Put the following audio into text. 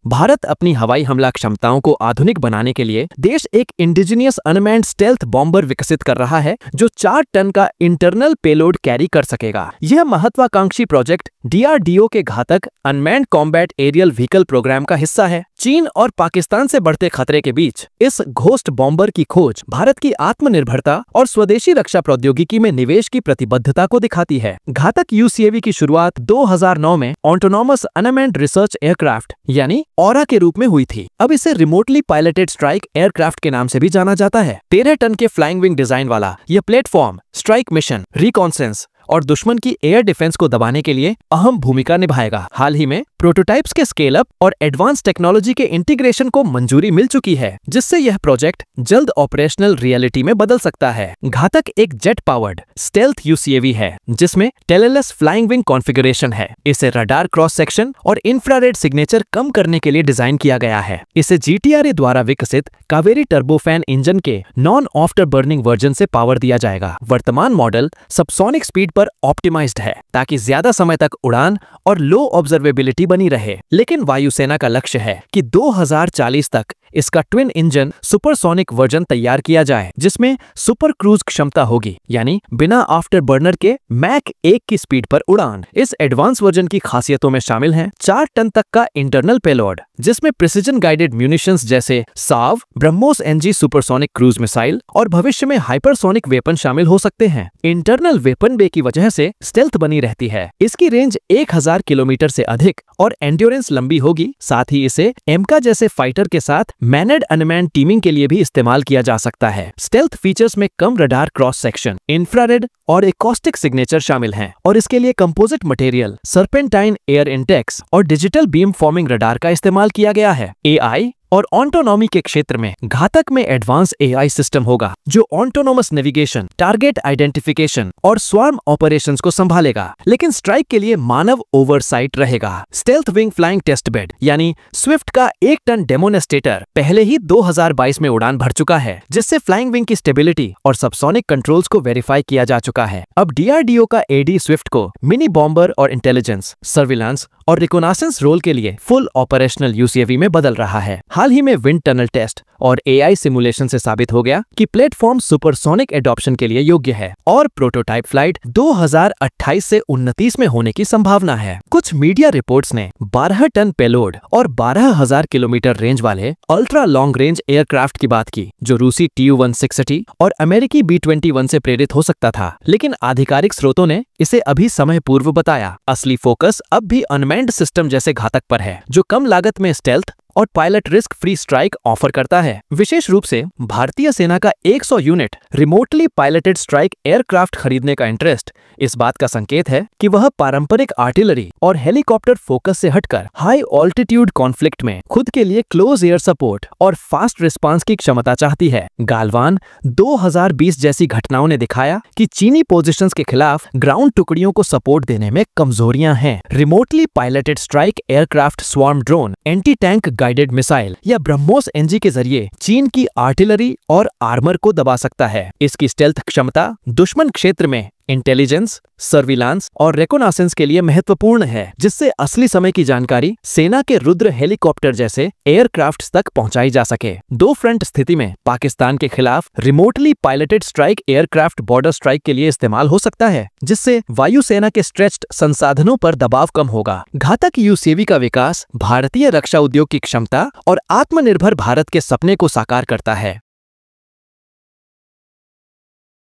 भारत अपनी हवाई हमला क्षमताओं को आधुनिक बनाने के लिए देश एक इंडिजिनियस अनमैन्ड स्टेल्थ बॉम्बर विकसित कर रहा है जो 4 टन का इंटरनल पेलोड कैरी कर सकेगा। यह महत्वाकांक्षी प्रोजेक्ट DRDO के Ghatak unmanned combat aerial vehicle programme का हिस्सा है। चीन और पाकिस्तान से बढ़ते खतरे के बीच इस घोस्ट बॉम्बर की खोज भारत की आत्मनिर्भरता और स्वदेशी रक्षा प्रौद्योगिकी में निवेश की प्रतिबद्धता को दिखाती है। घातक UCAV की शुरुआत 2009 में ऑटोनॉमस अनमैन्ड रिसर्च एयरक्राफ्ट यानी ऑरा के रूप में हुई थी। अब इसे रिमोटली पायलटेड स्ट्राइक एयरक्राफ्ट के नाम से भी जाना जाता है। 13 टन के फ्लाइंग विंग डिजाइन वाला यह प्लेटफॉर्म स्ट्राइक मिशन, रिकॉन्सेंस और दुश्मन की एयर डिफेंस को दबाने के लिए अहम भूमिका निभाएगा। हाल ही में प्रोटोटाइप्स के स्केल अप और एडवांस टेक्नोलॉजी के इंटीग्रेशन को मंजूरी मिल चुकी है, जिससे यह प्रोजेक्ट जल्द ऑपरेशनल रियलिटी में बदल सकता है। घातक एक जेट पावर्ड स्टेल्थ UCAV है जिसमें टेललेस फ्लाइंग विंग कॉन्फ़िगरेशन है। इसे रडार क्रॉस सेक्शन और इंफ्रारेड सिग्नेचर कम करने के लिए डिजाइन किया गया है। इसे GTRA द्वारा विकसित कावेरी टर्बोफैन इंजन के नॉन आफ्टर बर्निंग वर्जन से पावर दिया जाएगा। वर्तमान मॉडल सबसोनिक स्पीड पर ऑप्टिमाइज्ड है ताकि ज्यादा समय तक उड़ान और लो ऑब्जर्वेबिलिटी बनी रहे। लेकिन वायुसेना का लक्ष्य है कि 2040 तक इसका ट्विन इंजन सुपरसोनिक वर्जन तैयार किया जाए जिसमें सुपर क्रूज क्षमता होगी, यानी बिना आफ्टर बर्नर के मैक 1 की स्पीड पर उड़ान। इस एडवांस वर्जन की खासियतों में शामिल हैं 4 टन तक का इंटरनल पेलोड जिसमें प्रिसिजन गाइडेड म्यूनिशंस जैसे Sao, BrahMos NG supersonic cruise missile और भविष्य में हाइपरसोनिक वेपन शामिल हो सकते हैं। इंटरनल वेपन बे की वजह से स्टेल्थ बनी रहती है। इसकी रेंज 1000 किलोमीटर से अधिक और एंड्योरेंस लंबी होगी। साथ ही इसे एमका जैसे फाइटर के साथ मैनेड अनमैन्ड टीमिंग के लिए भी इस्तेमाल किया जा सकता है। स्टेल्थ फीचर्स में कम रडार क्रॉस सेक्शन, इंफ्रारेड और एकॉस्टिक सिग्नेचर शामिल हैं और इसके लिए composite material, serpentine air Intex और डिजिटल बीम फॉर्मिंग रडार का इस्तेमाल किया गया है। AI और ऑटोनॉमी के क्षेत्र में घातक में एडवांस AI सिस्टम होगा जो ऑटोनोमस नेविगेशन, टारगेट आइडेंटिफिकेशन और स्वार्म ऑपरेशंस को संभालेगा, लेकिन स्ट्राइक के लिए मानव ओवरसाइट रहेगा। Stealth wing flying test bed यानी स्विफ्ट का 1 टन डेमोनेस्ट्रेटर पहले ही 2022 में उड़ान भर चुका है, जिससे फ्लाइंग विंग की स्टेबिलिटी और सबसोनिक कंट्रोल्स को वेरीफाई किया जा चुका है। अब DRDO का AD स्विफ्ट को मिनी बॉम्बर और इंटेलिजेंस, सर्विलांस और रिकोनासेंस रोल के लिए फुल ऑपरेशनल UCAV में बदल रहा है। हाल ही में विंड टनल टेस्ट और AI सिमुलेशन से साबित हो गया कि प्लेटफॉर्म सुपरसोनिक एडॉप्शन के लिए योग्य है और प्रोटोटाइप फ्लाइट 2028 से 29 में होने की संभावना है। कुछ मीडिया रिपोर्ट्स ने 12 टन पेलोड और 12,000 किलोमीटर रेंज वाले अल्ट्रा लॉन्ग रेंज एयरक्राफ्ट की बात की, जो रूसी Tu-160 और अमेरिकी B-21 से प्रेरित हो सकता था, लेकिन आधिकारिक स्रोतों ने इसे अभी समय पूर्व बताया। असली फोकस अब भी अनमैन्ड सिस्टम जैसे घातक पर है जो कम लागत में स्टेल्थ और pilot risk free strike offer करता है। विशेष रूप से भारतीय सेना का 100 unit remotely piloted strike aircraft खरीदने का इंटरेस्ट इस बात का संकेत है कि वह पारंपरिक आर्टिलरी और हेलीकॉप्टर फोकस से हटकर हाई ऑल्टीट्यूड कॉन्फ्लिक्ट में खुद के लिए क्लोज एयर सपोर्ट और फास्ट रिस्पांस की क्षमता चाहती है। गालवान 2020 जैसी घटनाओं ने दिखाया कि चीनी पोजीशंस के खिलाफ ग्राउंड टुकड़ियों को सपोर्ट देने में कमजोरियां हैं। Remotely piloted strike aircraft, swarm drone, anti tank guided missile या ब्रह्मोस NG के जरिए चीन की आर्टिलरी और आर्मर को दबा सकता है। इसकी स्टेल्थ क्षमता दुश्मन क्षेत्र में इंटेलिजेंस, सर्विलांस और रेकोनासेंस के लिए महत्वपूर्ण है, जिससे असली समय की जानकारी सेना के रुद्र हेलीकॉप्टर जैसे एयरक्राफ्ट्स तक पहुंचाई जा सके। 2 फ्रंट स्थिति में पाकिस्तान के खिलाफ remotely piloted strike aircraft border strike के लिए इस्तेमाल हो सकता है, जिससे वायुसेना के स्ट्रेच्ड संसाधनों पर दबाव कम होगा। घातक UCAV का विकास भारतीय रक्षा उद्योग की क्षमता और आत्मनिर्भर भारत के सपने को साकार करता है।